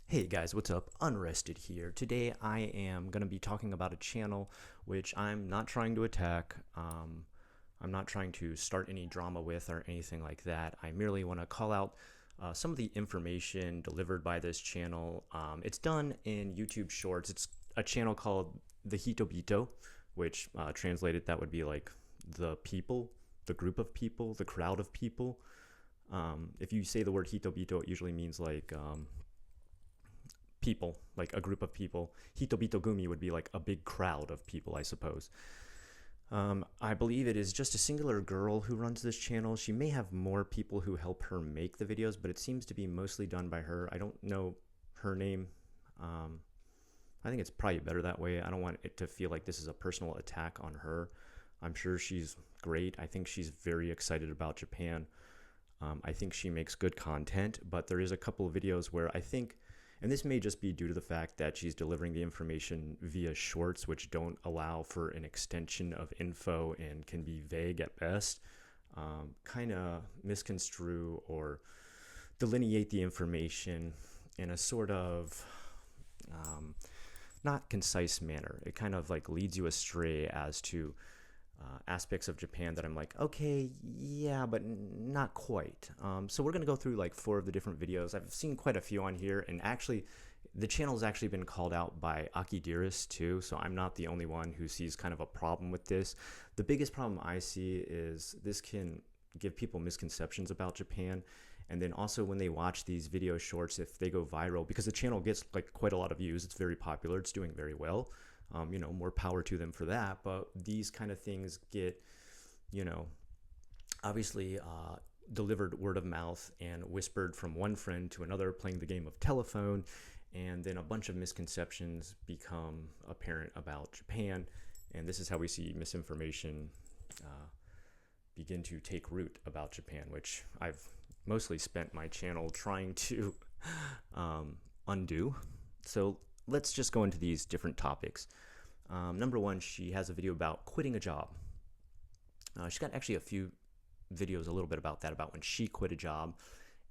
Hey guys, what's up? Unrested here. Today I am going to be talking about a channel which I'm not trying to attack. I'm not trying to start any drama with or anything like that. I merely want to call out some of the information delivered by this channel. It's done in YouTube Shorts. It's a channel called the Hitobito, which translated that would be like the people, the group of people, the crowd of people. If you say the word Hitobito, it usually means like people, like a group of people. Hitobito gumi would be like a big crowd of people, I suppose. I believe it is just a singular girl who runs this channel. She may have more people who help her make the videos, but it seems to be mostly done by her. I don't know her name. I think it's probably better that way. I don't want it to feel like this is a personal attack on her. I'm sure she's great. I think she's very excited about Japan. I think she makes good content, but there is a couple of videos where I think, and this may just be due to the fact that she's delivering the information via shorts, which don't allow for an extension of info and can be vague at best, kind of misconstrue or delineate the information in a sort of not concise manner. It kind of like leads you astray as to aspects of Japan that I'm like, okay, yeah, but not quite. So we're going to go through like 4 of the different videos. I've seen quite a few on here, and actually the channel's actually been called out by Aki Dearest too, so I'm not the only one who sees kind of a problem with this. The biggest problem I see is this can give people misconceptions about Japan, and then also when they watch these video shorts, if they go viral, because the channel gets like quite a lot of views, it's very popular, it's doing very well. More power to them for that. But these kind of things get, obviously delivered word of mouth and whispered from one friend to another playing the game of telephone. And then a bunch of misconceptions become apparent about Japan. And this is how we see misinformation begin to take root about Japan, which I've mostly spent my channel trying to undo. So let's just go into these different topics. Number 1, she has a video about quitting a job. She's got actually a few videos a little bit about that, about when she quit a job,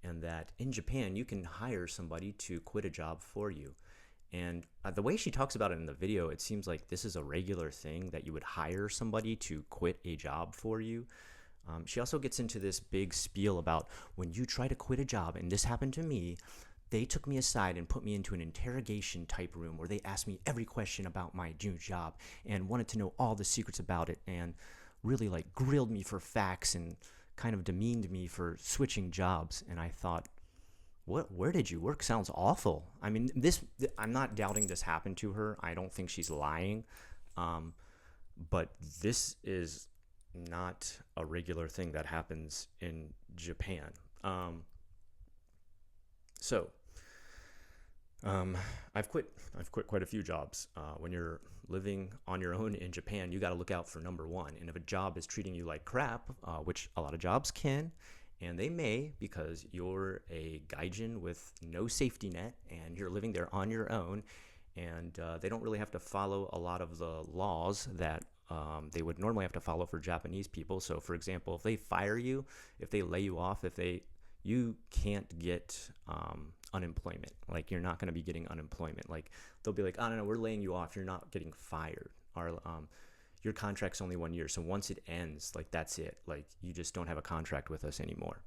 and that in Japan you can hire somebody to quit a job for you. And the way she talks about it in the video, it seems like this is a regular thing, that you would hire somebody to quit a job for you. She also gets into this big spiel about when you try to quit a job, and this happened to me, they took me aside and put me into an interrogation type room where they asked me every question about my new job and wanted to know all the secrets about it, and really like grilled me for facts and kind of demeaned me for switching jobs. And I thought, where did you work? Sounds awful. I mean, I'm not doubting this happened to her. I don't think she's lying. But this is not a regular thing that happens in Japan. So, I've quit quite a few jobs. When you're living on your own in Japan, you got to look out for number 1. And if a job is treating you like crap, which a lot of jobs can, and they may, because you're a gaijin with no safety net and you're living there on your own, and they don't really have to follow a lot of the laws that they would normally have to follow for Japanese people. So, for example, if they fire you, if they lay you off, you can't get unemployment. Like, you're not going to be getting unemployment. Like, they'll be like, oh, no, we're laying you off. You're not getting fired. Or your contract's only 1 year. So once it ends, like, that's it. Like, you just don't have a contract with us anymore.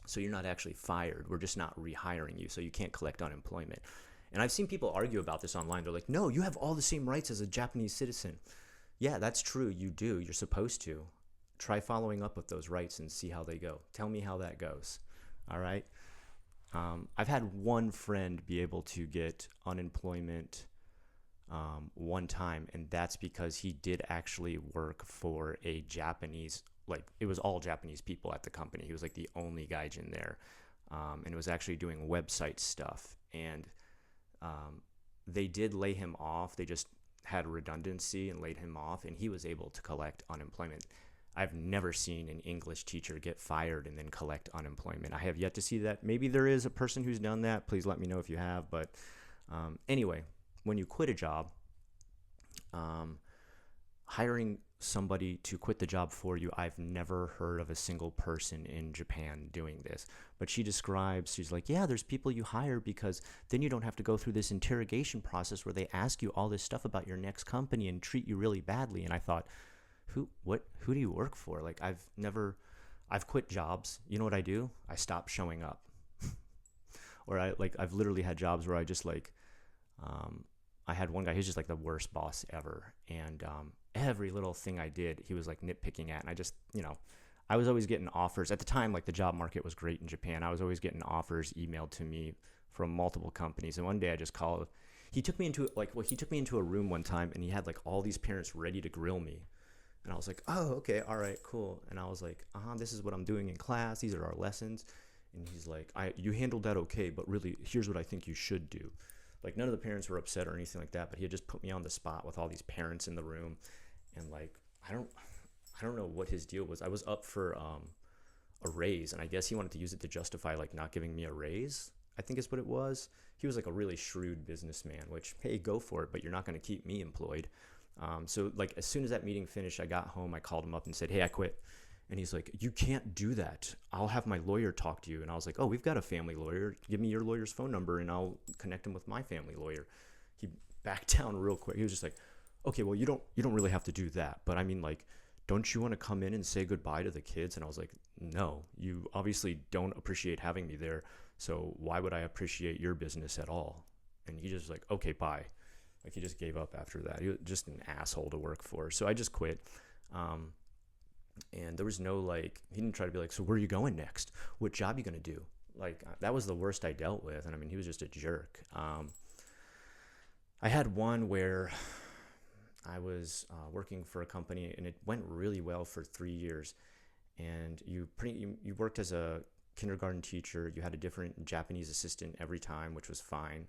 So you're not actually fired. We're just not rehiring you. So you can't collect unemployment. And I've seen people argue about this online. They're like, no, you have all the same rights as a Japanese citizen. Yeah, that's true. You do. You're supposed to. Try following up with those rights and see how they go. Tell me how that goes. All right. I've had one friend be able to get unemployment one time, and that's because he did actually work for a Japanese, like, it was all Japanese people at the company. He was like the only gaijin there, and was actually doing website stuff. And they did lay him off. They just had redundancy and laid him off, and he was able to collect unemployment. I've never seen an English teacher get fired and then collect unemployment. I have yet to see that. Maybe there is a person who's done that. Please let me know if you have. But anyway, when you quit a job, hiring somebody to quit the job for you. I've never heard of a single person in Japan doing this. But she's like, yeah, there's people you hire because then you don't have to go through this interrogation process where they ask you all this stuff about your next company and treat you really badly. And I thought, who do you work for? Like, I've quit jobs. You know what I do? I stop showing up. Or I've literally had jobs where I just like, I had one guy, he's just like the worst boss ever. And every little thing I did, he was like nitpicking at. And I just, I was always getting offers. At the time, like the job market was great in Japan. I was always getting offers emailed to me from multiple companies. And one day I just called. He took me into a room one time and he had like all these parents ready to grill me. And I was like, oh, okay, all right, cool. And I was like, this is what I'm doing in class. These are our lessons. And he's like, you handled that okay, but really, here's what I think you should do. Like, none of the parents were upset or anything like that, but he had just put me on the spot with all these parents in the room. And like, I don't know what his deal was. I was up for a raise, and I guess he wanted to use it to justify like not giving me a raise, I think is what it was. He was like a really shrewd businessman, which, hey, go for it, but you're not going to keep me employed. So like as soon as that meeting finished, I got home, I called him up and said, hey, I quit. And he's like, you can't do that. I'll have my lawyer talk to you. And I was like, oh, we've got a family lawyer. Give me your lawyer's phone number and I'll connect him with my family lawyer. He backed down real quick. He was just like, okay, well, you don't really have to do that. But I mean, like, don't you want to come in and say goodbye to the kids? And I was like, no, you obviously don't appreciate having me there. So why would I appreciate your business at all? And he just like, okay, bye. Like, he just gave up after that. He was just an asshole to work for. So I just quit. And there was no, like, he didn't try to be like, so where are you going next? What job are you going to do? Like, that was the worst I dealt with. And I mean, he was just a jerk. I had one where I was working for a company and it went really well for 3 years. And you worked as a kindergarten teacher. You had a different Japanese assistant every time, which was fine.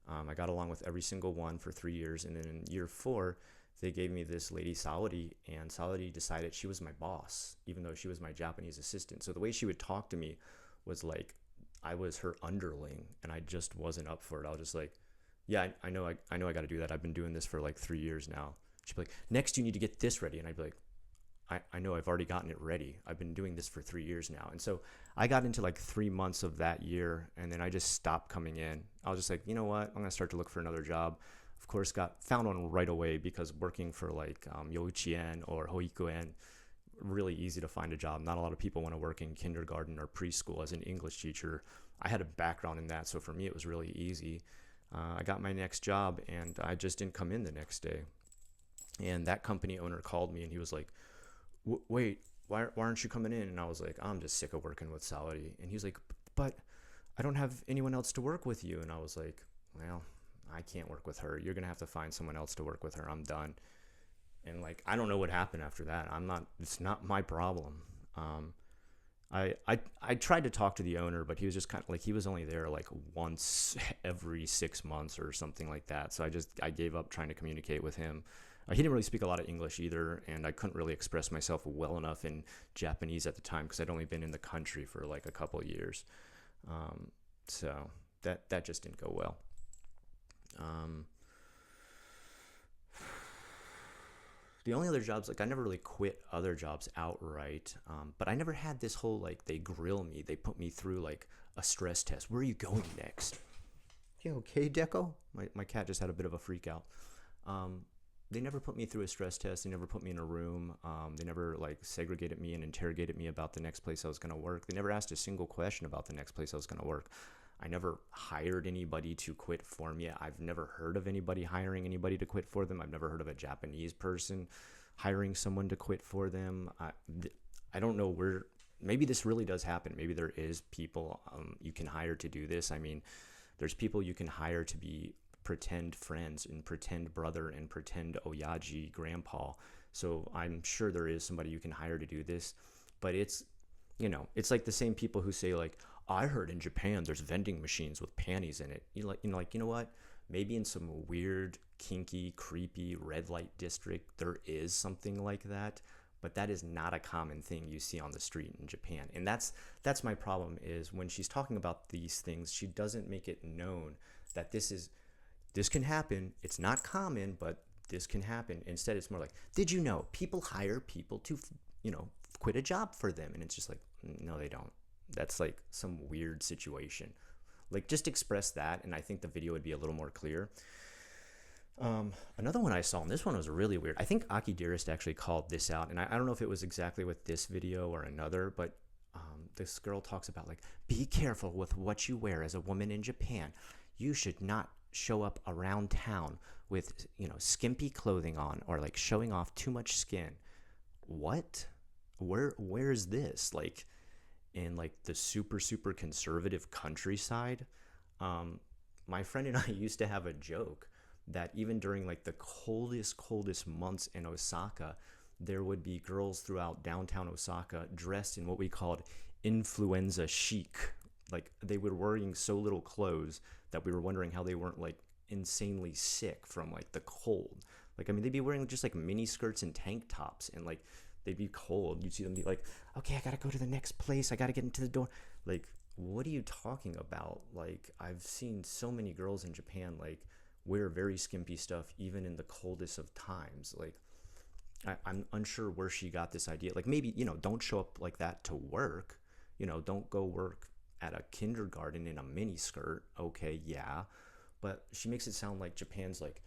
I got along with every single one for 3 years. And then in year 4, they gave me this lady, Saori, and Saori decided she was my boss, even though she was my Japanese assistant. So the way she would talk to me was like I was her underling, and I just wasn't up for it. I was just like, yeah, I know I got to do that. I've been doing this for like 3 years now. She'd be like, next you need to get this ready. And I'd be like, I know I've already gotten it ready. I've been doing this for 3 years now. And so I got into like 3 months of that year, and then I just stopped coming in. I was just like, you know what? I'm going to start to look for another job. Of course, got found one right away because working for like Youchien or Hoikuen, really easy to find a job. Not a lot of people want to work in kindergarten or preschool as an English teacher. I had a background in that, so for me it was really easy. I got my next job, and I just didn't come in the next day. And that company owner called me, and he was like, wait, why aren't you coming in? And I was like, I'm just sick of working with Saudi. And he's like, but I don't have anyone else to work with you. And I was like, well, I can't work with her. You're going to have to find someone else to work with her. I'm done. And like, I don't know what happened after that. It's not my problem. I tried to talk to the owner, but he was just kind of like, he was only there like once every 6 months or something like that. So I gave up trying to communicate with him. He didn't really speak a lot of English either, and I couldn't really express myself well enough in Japanese at the time because I'd only been in the country for like a couple of years. So that just didn't go well. The only other jobs, like I never really quit other jobs outright, but I never had this whole like they grill me, they put me through like a stress test. Where are you going next? You okay, Deco? My cat just had a bit of a freak out. They never put me through a stress test. They never put me in a room. They never like segregated me and interrogated me about the next place I was going to work. They never asked a single question about the next place I was going to work. I never hired anybody to quit for me. I've never heard of anybody hiring anybody to quit for them. I've never heard of a Japanese person hiring someone to quit for them. I don't know where, maybe this really does happen. Maybe there is people you can hire to do this. I mean, there's people you can hire to be pretend friends and pretend brother and pretend oyaji grandpa. So I'm sure there is somebody you can hire to do this, but it's like the same people who say like, I heard in Japan there's vending machines with panties in it. You know what? Maybe in some weird, kinky, creepy red light district there is something like that, but that is not a common thing you see on the street in Japan. And that's my problem is when she's talking about these things, she doesn't make it known that this can happen. It's not common, but this can happen. Instead, it's more like, did you know people hire people to, quit a job for them? And it's just like, no, they don't. That's like some weird situation. Like, just express that, and I think the video would be a little more clear. Another one I saw, and this one was really weird. I think Aki Dearest actually called this out, and I don't know if it was exactly with this video or another, but this girl talks about, like, be careful with what you wear as a woman in Japan. You should not show up around town with, skimpy clothing on, or like showing off too much skin. What? Where's this? Like, in like the super, super conservative countryside? My friend and I used to have a joke that even during like the coldest months in Osaka, there would be girls throughout downtown Osaka dressed in what we called influenza chic. Like, they were wearing so little clothes that we were wondering how they weren't like insanely sick from like the cold. Like, I mean, they'd be wearing just like mini skirts and tank tops, and like they'd be cold. You'd see them be like, okay, I gotta go to the next place. I gotta get into the door. Like, what are you talking about? Like, I've seen so many girls in Japan like wear very skimpy stuff even in the coldest of times. Like, I'm unsure where she got this idea. Like, maybe, don't show up like that to work. Don't go work at a kindergarten in a mini skirt. Okay, yeah. But she makes it sound like Japan's like,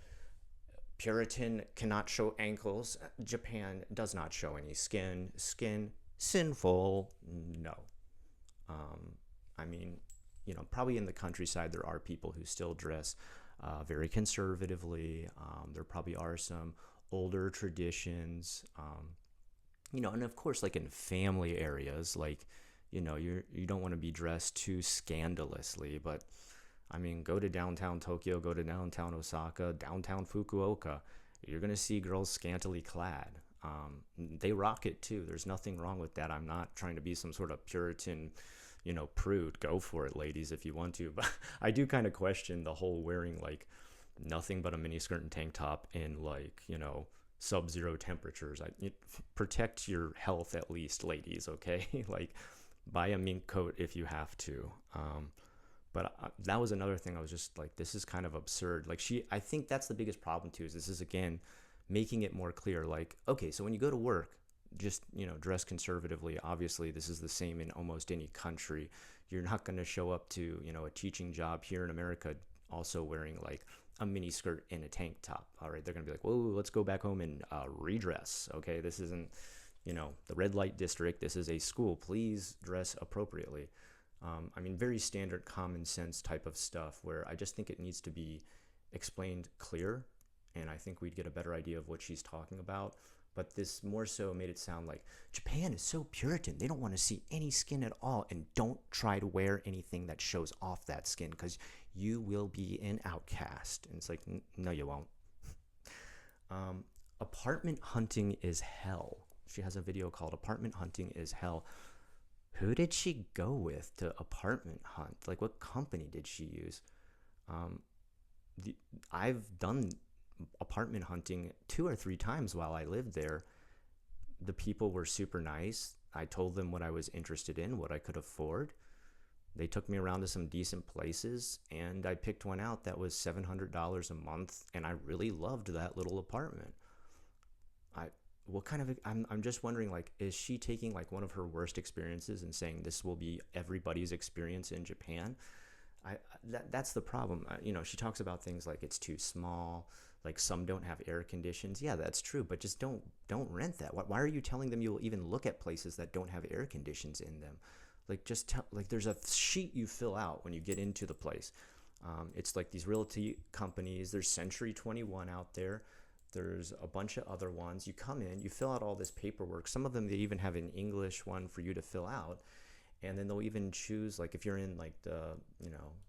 Puritan, cannot show ankles. Japan does not show any skin. Skin, sinful. No. I mean, probably in the countryside there are people who still dress very conservatively. There probably are some older traditions, and of course, like in family areas, like, you don't want to be dressed too scandalously, but I mean, go to downtown Tokyo, go to downtown Osaka, downtown Fukuoka, you're going to see girls scantily clad. They rock it too. There's nothing wrong with that. I'm not trying to be some sort of Puritan, prude. Go for it, ladies, if you want to. But I do kind of question the whole wearing like nothing but a mini skirt and tank top in like, sub-zero temperatures. Protect your health at least, ladies, okay? Like, buy a mink coat if you have to. But that was another thing. I was just like, this is kind of absurd. Like, I think that's the biggest problem too, is this is, again, making it more clear. Like, okay, so when you go to work, just, dress conservatively. Obviously, this is the same in almost any country. You're not going to show up to, a teaching job here in America also wearing like a mini skirt and a tank top. All right, they're going to be like, whoa, let's go back home and redress. Okay, this isn't, the red light district. This is a school. Please dress appropriately. I mean, very standard common sense type of stuff where I just think it needs to be explained clear, and I think we'd get a better idea of what she's talking about. But this more so made it sound like Japan is so Puritan. They don't want to see any skin at all, and don't try to wear anything that shows off that skin because you will be an outcast. And it's like, no, you won't. Apartment hunting is hell. She has a video called Apartment Hunting is Hell. Who did she go with to apartment hunt? Like, what company did she use? I've done apartment hunting 2 or 3 times while I lived there. The people were super nice. I told them what I was interested in, what I could afford. They took me around to some decent places, and I picked one out that was $700 a month, and I really loved that little apartment. I'm just wondering, like, is she taking like one of her worst experiences and saying this will be everybody's experience in Japan? That's the problem. She talks about things like it's too small, like some don't have air conditions. Yeah, that's true, but just don't rent that. Why are you telling them you'll even look at places that don't have air conditions in them? Like, just tell, like, there's a sheet you fill out when you get into the place. It's like these realty companies. There's Century 21 out there. There's a bunch of other ones. You come in, you fill out all this paperwork. Some of them, they even have an English one for you to fill out. And then they'll even choose, like, if you're in like the,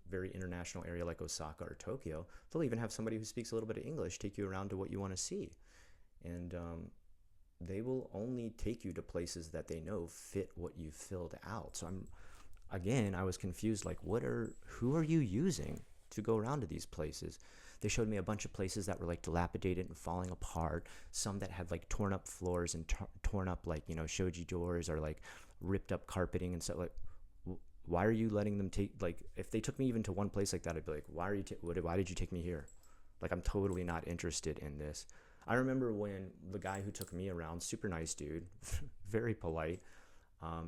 very international area like Osaka or Tokyo, they'll even have somebody who speaks a little bit of English take you around to what you want to see. And they will only take you to places that they know fit what you filled out. So I was confused, like, who are you using to go around to these places? They showed me a bunch of places that were like dilapidated and falling apart, some that had like torn up floors and torn up like, shoji doors, or like ripped up carpeting and stuff. Like, why are you letting them take, like, if they took me even to one place like that, I'd be like, why did you take me here? Like, I'm totally not interested in this. I remember when the guy who took me around, super nice dude, very polite,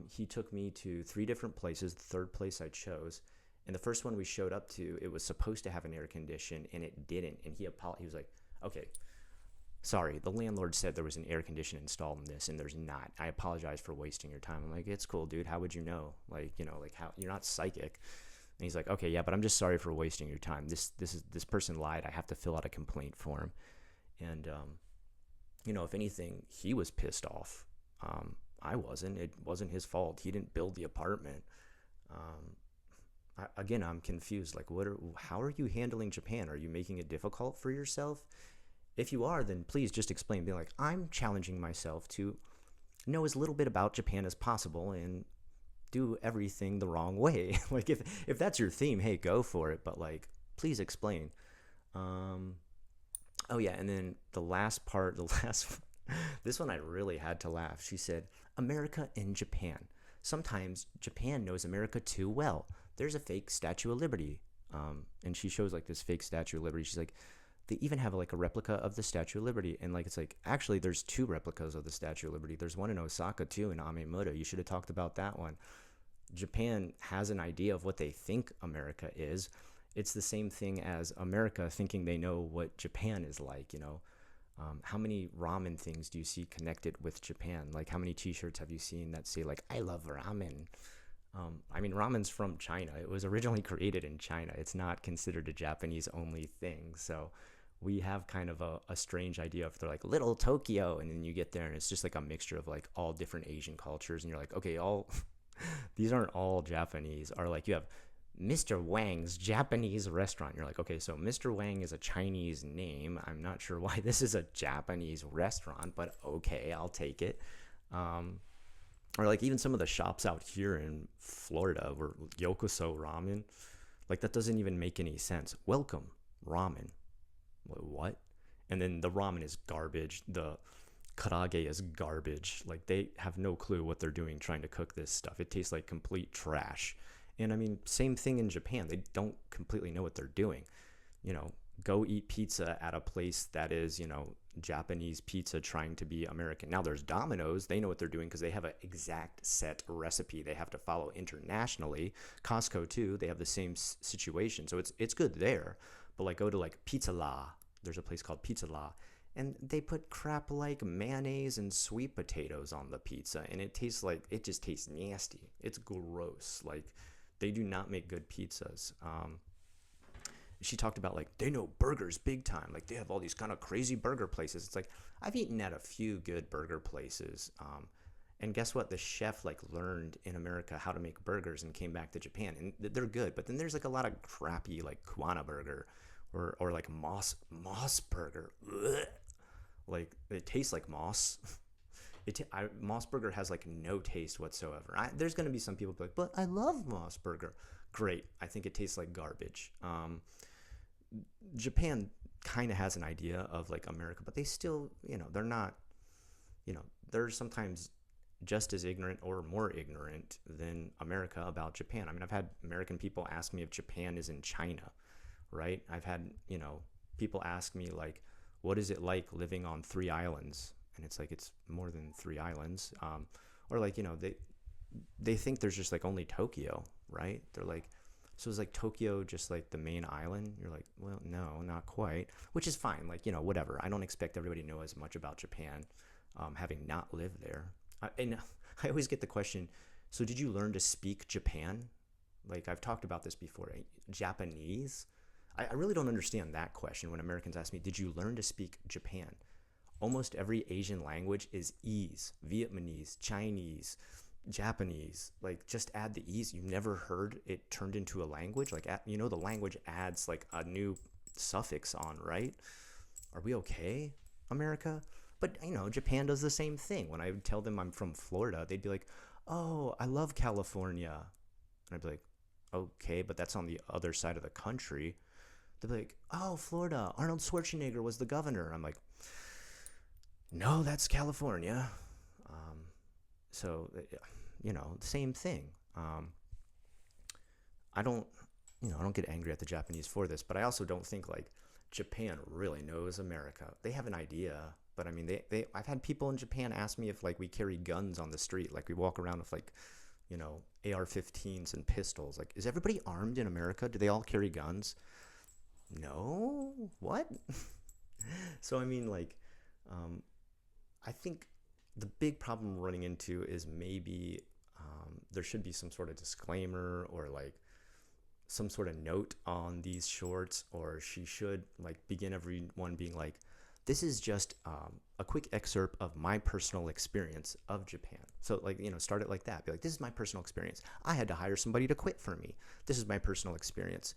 he took me to three different places. The third place I chose, and the first one we showed up to, it was supposed to have an air condition, and it didn't. And he was like, "Okay, sorry, the landlord said there was an air conditioner installed in this, and there's not. I apologize for wasting your time." I'm like, "It's cool, dude. How would you know? Like, like how you're not psychic." And he's like, "Okay, yeah, but I'm just sorry for wasting your time. This person lied. I have to fill out a complaint form." And if anything, he was pissed off. I wasn't. It wasn't his fault. He didn't build the apartment. Um, Again, I'm confused. Like, how are you handling Japan? Are you making it difficult for yourself? If you are, then please just explain. Be like, I'm challenging myself to know as little bit about Japan as possible and do everything the wrong way. Like, if that's your theme, hey, go for it. But like, please explain. Um, oh yeah, and then the last part, the last this one I really had to laugh. She said, "America and Japan. Sometimes Japan knows America too well. There's a fake Statue of Liberty." And she shows like this fake Statue of Liberty. She's like, they even have like a replica of the Statue of Liberty. And like, it's like, actually, there's two replicas of the Statue of Liberty. There's one in Osaka too, in Amemoto. You should have talked about that one. Japan has an idea of what they think America is. It's the same thing as America thinking they know what Japan is like. How many ramen things do you see connected with Japan? Like, how many T-shirts have you seen that say like "I love ramen"? I mean, ramen's from China. It was originally created in China. It's not considered a Japanese only thing. So we have kind of a strange idea of they're like little Tokyo, and then you get there and it's just like a mixture of like all different Asian cultures, and you're like, okay, all these aren't all Japanese. Or like you have Mr. Wang's Japanese restaurant. You're like, okay, so Mr. Wang is a Chinese name. I'm not sure why this is a Japanese restaurant, but okay, I'll take it. Um, or like even some of the shops out here in Florida were Yokoso ramen. Like that doesn't even make any sense. Welcome ramen. What? And then the ramen is garbage. The karage is garbage. Like they have no clue what they're doing trying to cook this stuff. It tastes like complete trash. And I mean, same thing in Japan. They don't completely know what they're doing. You know, go eat pizza at a place that is, Japanese pizza trying to be American. Now there's Domino's. They know what they're doing because they have an exact set recipe they have to follow internationally. Costco too. They have the same situation. So it's good there. But like go to like Pizza La. There's a place called Pizza La, and they put crap like mayonnaise and sweet potatoes on the pizza, and it just tastes nasty. It's gross. Like they do not make good pizzas. She talked about like they know burgers big time. Like they have all these kind of crazy burger places. It's like I've eaten at a few good burger places. And guess what? The chef like learned in America how to make burgers and came back to Japan, and they're good. But then there's like a lot of crappy like Kuana burger, or like moss burger. Ugh. Like it tastes like moss. Moss burger has like no taste whatsoever. There's gonna be some people be like, but I love Moss burger. Great. I think it tastes like garbage. Japan kind of has an idea of like America, but they still, they're not, they're sometimes just as ignorant or more ignorant than America about Japan. I mean, I've had American people ask me if Japan is in China, right? I've had, people ask me like, what is it like living on three islands? And it's like, it's more than three islands. Or like, they think there's just like only Tokyo, right? They're like, so is like Tokyo just like the main island? You're like, well, no, not quite, which is fine. Like, whatever. I don't expect everybody to know as much about Japan, having not lived there. And I always get the question, so did you learn to speak Japan? Like I've talked about this before, right? Japanese? I really don't understand that question when Americans ask me, did you learn to speak Japan? Almost every Asian language is E's. Vietnamese, Chinese, Japanese. Like just add the E's. You've never heard it turned into a language? Like, the language adds like a new suffix on, right? Are we okay, America? But, Japan does the same thing. When I would tell them I'm from Florida, they'd be like, oh, I love California. And I'd be like, okay, but that's on the other side of the country. They'd be like, oh, Florida, Arnold Schwarzenegger was the governor. I'm like, no, that's California. So, same thing. I don't get angry at the Japanese for this, but I also don't think like Japan really knows America. They have an idea, but I mean, I've had people in Japan ask me if like we carry guns on the street, like we walk around with like, AR-15s and pistols. Like, is everybody armed in America? Do they all carry guns? No. What? So I mean, like, um, I think the big problem we're running into is maybe there should be some sort of disclaimer or like some sort of note on these shorts, or she should like begin everyone being like, this is just a quick excerpt of my personal experience of Japan. So like, start it like that. Be like, this is my personal experience. I had to hire somebody to quit for me. This is my personal experience.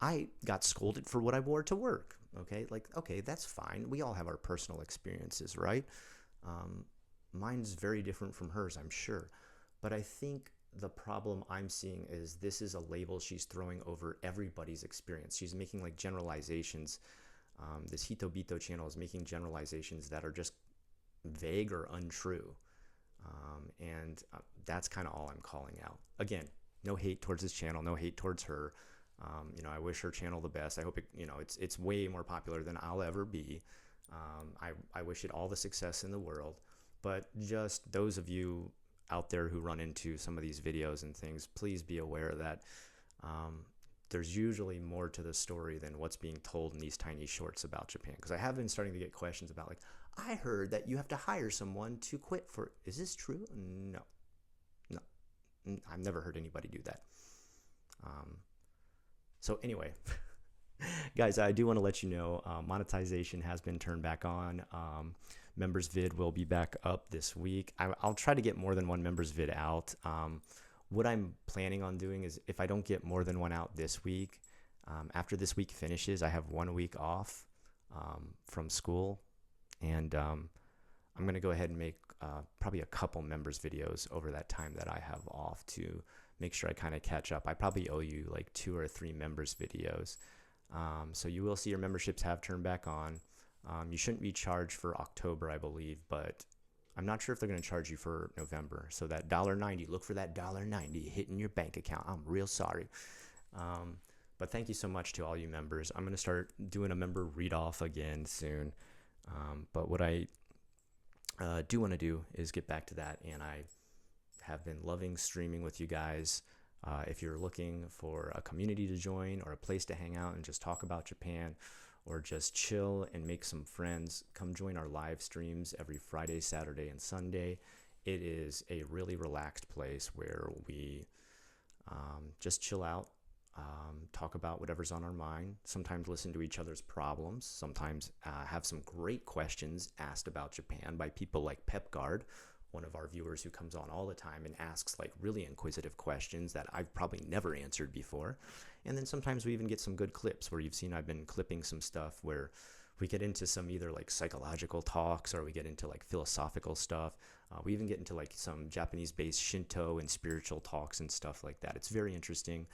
I got scolded for what I wore to work. Okay. Like, okay, that's fine. We all have our personal experiences, right? Um, Mine's very different from hers, I'm sure. But I think the problem I'm seeing is this is a label she's throwing over everybody's experience. She's making like generalizations. This Hitobito channel is making generalizations that are just vague or untrue. And that's kind of all I'm calling out. Again, no hate towards this channel, no hate towards her. I wish her channel the best. I hope it's way more popular than I'll ever be. I wish it all the success in the world. But just those of you out there who run into some of these videos and things, please be aware that there's usually more to the story than what's being told in these tiny shorts about Japan. Because I have been starting to get questions about like, I heard that you have to hire someone to quit for, is this true? No, I've never heard anybody do that. So anyway, guys, I do want to let you know monetization has been turned back on. Members vid will be back up this week. I'll try to get more than one members vid out. What I'm planning on doing is if I don't get more than one out this week, after this week finishes, I have 1 week off from school. And I'm going to go ahead and make probably a couple members videos over that time that I have off to make sure I kind of catch up. I probably owe you like 2 or 3 members videos. So you will see your memberships have turned back on. You shouldn't be charged for October, I believe, but I'm not sure if they're going to charge you for November. So that $1.90, look for that $1.90 hitting your bank account. I'm real sorry. But thank you so much to all you members. I'm going to start doing a member read off again soon. But what I do want to do is get back to that. And I have been loving streaming with you guys. If you're looking for a community to join or a place to hang out and just talk about Japan, or just chill and make some friends, come join our live streams every Friday, Saturday, and Sunday. It is a really relaxed place where we just chill out, talk about whatever's on our mind, sometimes listen to each other's problems, sometimes have some great questions asked about Japan by people like Pepgard, one of our viewers who comes on all the time and asks like really inquisitive questions that I've probably never answered before. And then sometimes we even get some good clips where you've seen I've been clipping some stuff where we get into some either like psychological talks or we get into like philosophical stuff. We even get into like some Japanese-based Shinto and spiritual talks and stuff like that. It's very interesting,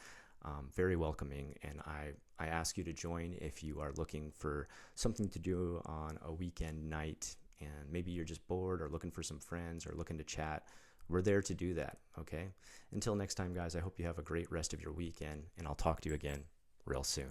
very welcoming, and I ask you to join if you are looking for something to do on a weekend night and maybe you're just bored or looking for some friends or looking to chat. We're there to do that, okay? Until next time, guys, I hope you have a great rest of your weekend, and I'll talk to you again real soon.